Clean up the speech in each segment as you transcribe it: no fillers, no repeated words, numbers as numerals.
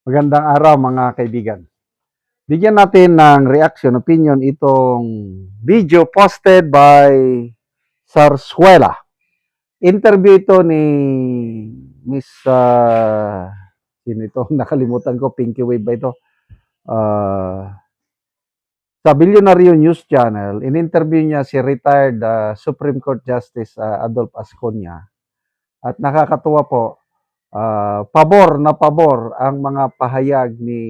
Magandang araw mga kaibigan. Bigyan natin ng reaction, opinion itong video posted by Sarsuela. Interview ito ni Miss, sino ito? Nakalimutan ko, Pinky Wave ba ito? Sa Billionaire News Channel, in-interview niya si retired Supreme Court Justice Adolf Asconia. At nakakatuwa po, pabor na pabor ang mga pahayag ni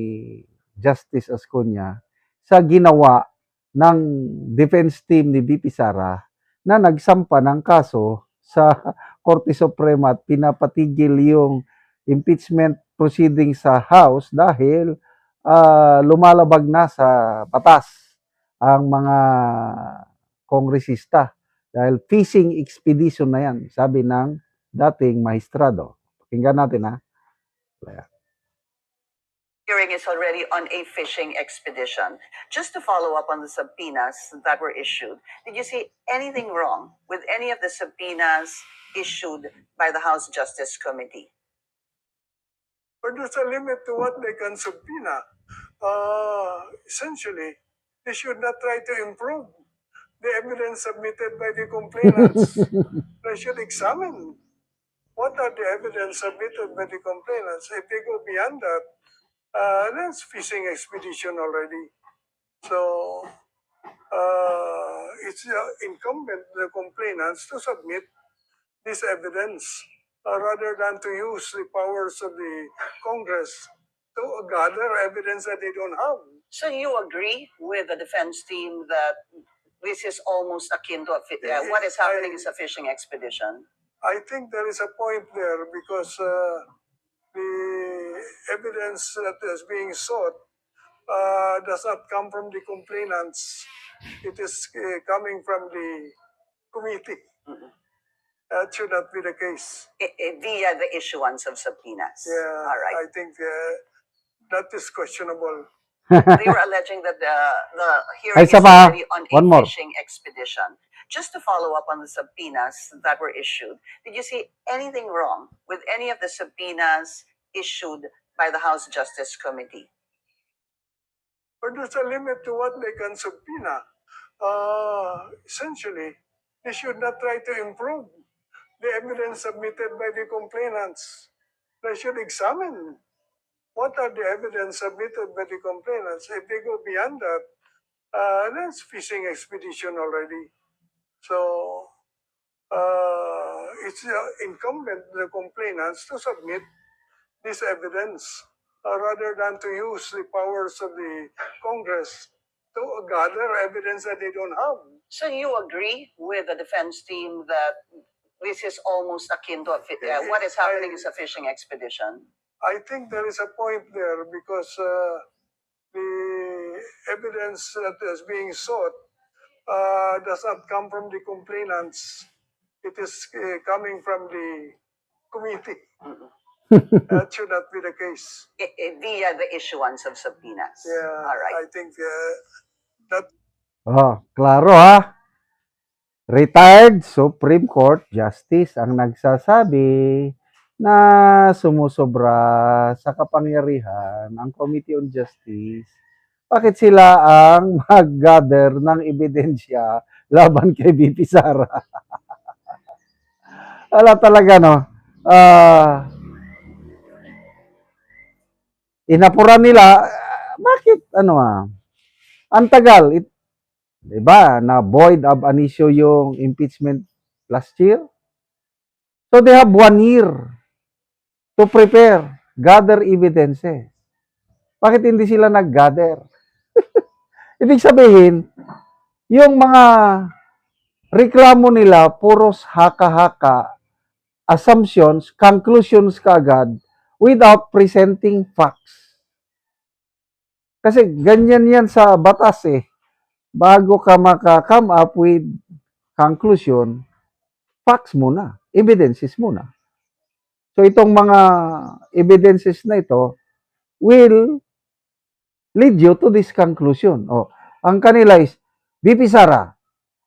Justice Ascuña sa ginawa ng defense team ni BP Sara na nagsampa ng kaso sa Korte Suprema at pinapatigil yung impeachment proceeding sa House dahil lumalabag na sa batas ang mga kongresista dahil fishing expedition na yan, sabi ng dating maestrado. Pakinggan natin ha. Hearing is already on a fishing expedition. Just to follow up on the subpoenas that were issued, did you see anything wrong with any of the subpoenas issued by the House Justice Committee? But there's a limit to what they can subpoena. Essentially, they should not try to improve the evidence submitted by the complainants. They should examine what are the evidence submitted by the complainants. If they go beyond that, that's fishing expedition already. So it's incumbent on the complainants to submit this evidence rather than to use the powers of the Congress to gather evidence that they don't have. So you agree with the defense team that this is almost akin to what is happening is a fishing expedition? I think there is a point there because the evidence that is being sought does not come from the complainants. It is coming from the committee. That should not be the case. Via the issuance of subpoenas. Yeah, All right. I think that is questionable. They were alleging that the hearing Ay, is isa pa. already on a One more. fishing expedition. Just to follow up on the subpoenas that were issued, did you see anything wrong with any of the subpoenas issued by the House Justice Committee? But there's a limit to what they can subpoena. Essentially, they should not try to improve the evidence submitted by the complainants. They should examine what are the evidence submitted by the complainants. If they go beyond that, that's fishing expedition already. So it's incumbent on the complainants to submit this evidence rather than to use the powers of the Congress to gather evidence that they don't have. So you agree with the defense team that this is almost akin to what is happening is a fishing expedition? I think there is a point there because the evidence that is being sought does not come from the complainants. It is coming from the committee. That should not be the case. Via the issuance of subpoenas. Yeah, All right. I think that. Oh, klaro ha. Retired Supreme Court Justice ang nagsasabi na sumusobra sa kapangyarihan ang Committee on Justice. Bakit sila ang mag-gather ng ebidensya laban kay BP Sara? Wala talaga, no? Inapuran nila, bakit, ang tagal, diba, na void ab initio yung impeachment last year? So they have 1 year to prepare, gather evidences. Bakit hindi sila nag-gather? Ibig sabihin, yung mga reklamo nila, puros haka-haka, assumptions, conclusions kaagad, without presenting facts. Kasi ganyan yan sa batas eh. Bago ka maka-come up with conclusion, facts muna, evidences muna. So itong mga evidences na ito will lead you to this conclusion. Ang kanila is, BP Sara,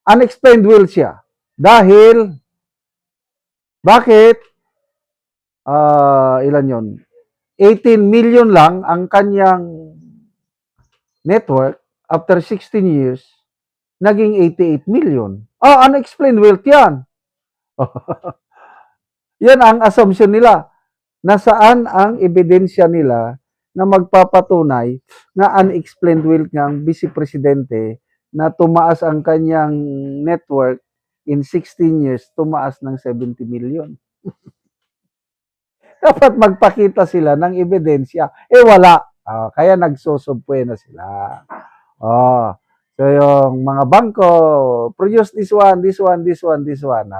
unexplained will siya. Dahil, bakit? Ilan yon? 18 million lang ang kanyang network after 16 years, naging 88 million. Unexplained wealth yan. Yan ang assumption nila. Nasaan ang ebidensya nila na magpapatunay na unexplained wealth nga ang vice presidente na tumaas ang kanyang network in 16 years, tumaas ng 70 million. Dapat magpakita sila ng ebidensya. Wala. Kaya nagsusubpoy na sila. So yung mga bangko, produce this one, this one, this one, this one.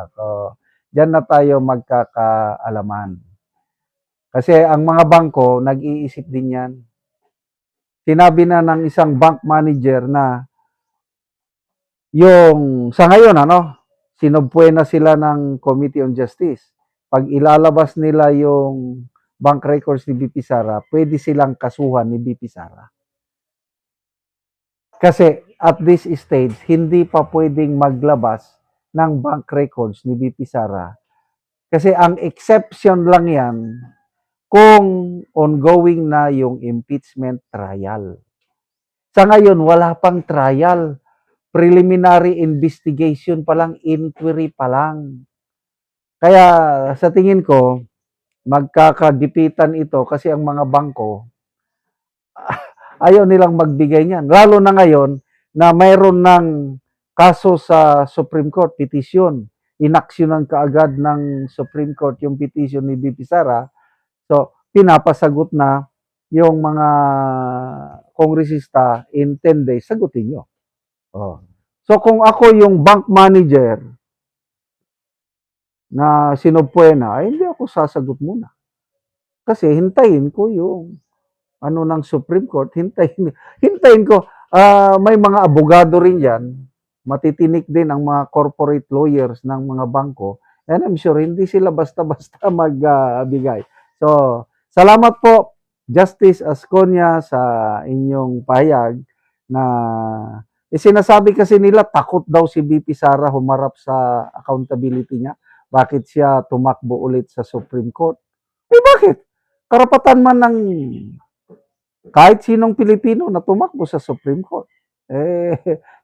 Diyan na tayo magkakaalaman. Kasi ang mga bangko, nag-iisip din yan. Sinabi na ng isang bank manager na yung, sa ngayon, sinubpoy na sila ng Committee on Justice. Pag ilalabas nila yung bank records ni BP Sara, pwede silang kasuhan ni BP Sara. Kasi at this stage, hindi pa pwedeng maglabas ng bank records ni BP Sara. Kasi ang exception lang yan kung ongoing na yung impeachment trial. Sa ngayon, wala pang trial. Preliminary investigation pa lang, inquiry pa lang. Kaya sa tingin ko, magkakadipitan ito kasi ang mga bangko, ayaw nilang magbigay niyan. Lalo na ngayon na mayroon ng kaso sa Supreme Court, petition. Inaksyonan kaagad ng Supreme Court yung petition ni BP Sara. So, pinapasagot na yung mga kongresista in 10 days, sagutin nyo. So, kung ako yung bank manager na sinubpoy na, ay hindi ako sasagot muna. Kasi hintayin ko yung ng Supreme Court, hintayin ko. May mga abogado rin yan, matitinik din ang mga corporate lawyers ng mga bangko, and I'm sure hindi sila basta-basta magbigay. So, salamat po, Justice Asconia, sa inyong pahayag na sinasabi kasi nila takot daw si BP Sara humarap sa accountability niya. Bakit siya tumakbo ulit sa Supreme Court? Bakit? Karapatan man ng kahit sinong Pilipino na tumakbo sa Supreme Court.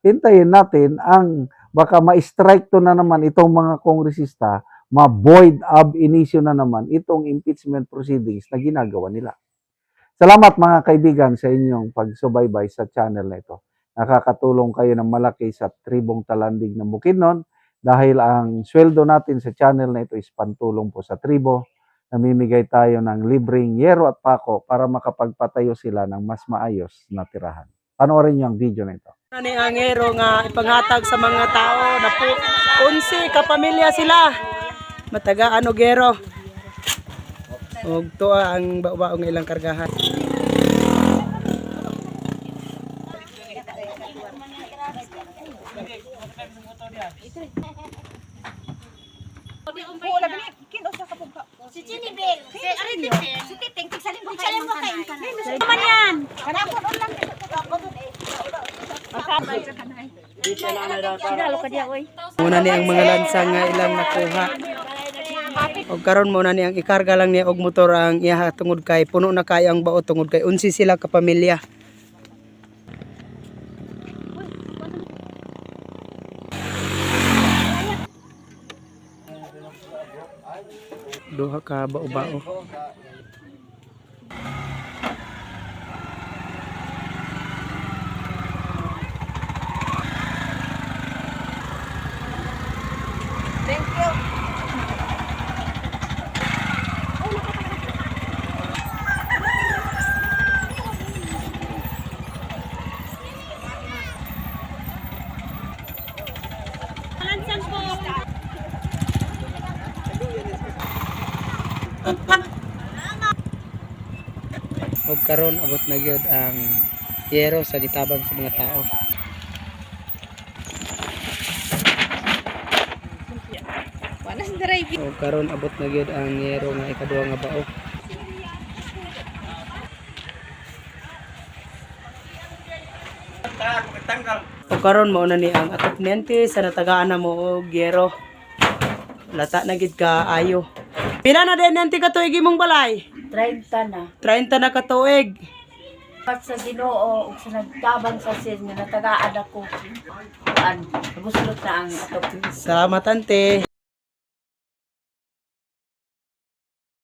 Hintayin natin ang baka ma-strike to na naman itong mga kongresista, ma-void ab initio na naman itong impeachment proceedings na ginagawa nila. Salamat mga kaibigan sa inyong pagsubaybay sa channel na ito. Nakakatulong kayo ng malaki sa tribong Talandig ng Bukidnon dahil ang sweldo natin sa channel na ito is pantulong po sa tribo. Namimigay tayo ng libreng yero at pako para makapagpatayo sila ng mas maayos na tirahan. Panoorin niyo ang video na ito. Ani ang yero nga ipanghatag sa mga tao na po 11 kapamilya sila. Matagaan og yero. Og tuwa ang baong ilang kargahan. Si Chinibel, si Aritipin, si Titing, tigsalin mo kain ka na. Naman yan! Kanapon ulang dito. Muna ni ang mga lansang nga ilang nakuha. Og karon mo na ni ang ikarga lang niya og motor ang iya tungod kay puno na kay ang bao tungod kay 11 sila ka pamilya. Duha ka bao-bao. Thank you. Og karon abot na gyud ang yero sa gitabang sa mga tao. Og karon abot na gyud ang yero nga ikaduha nga bao. Og karon mao na ni ang atupnente sa natagaan na mo og yero. Lata na gid ka ayo. Pila na din nanti ka tuig imong balay? 3 30 na. 30 na katuig. Pat sa Ginoo ug sa nagtabang sa sin nga natagaan ako. Kuan, gusto na ang atop. Salamat ante.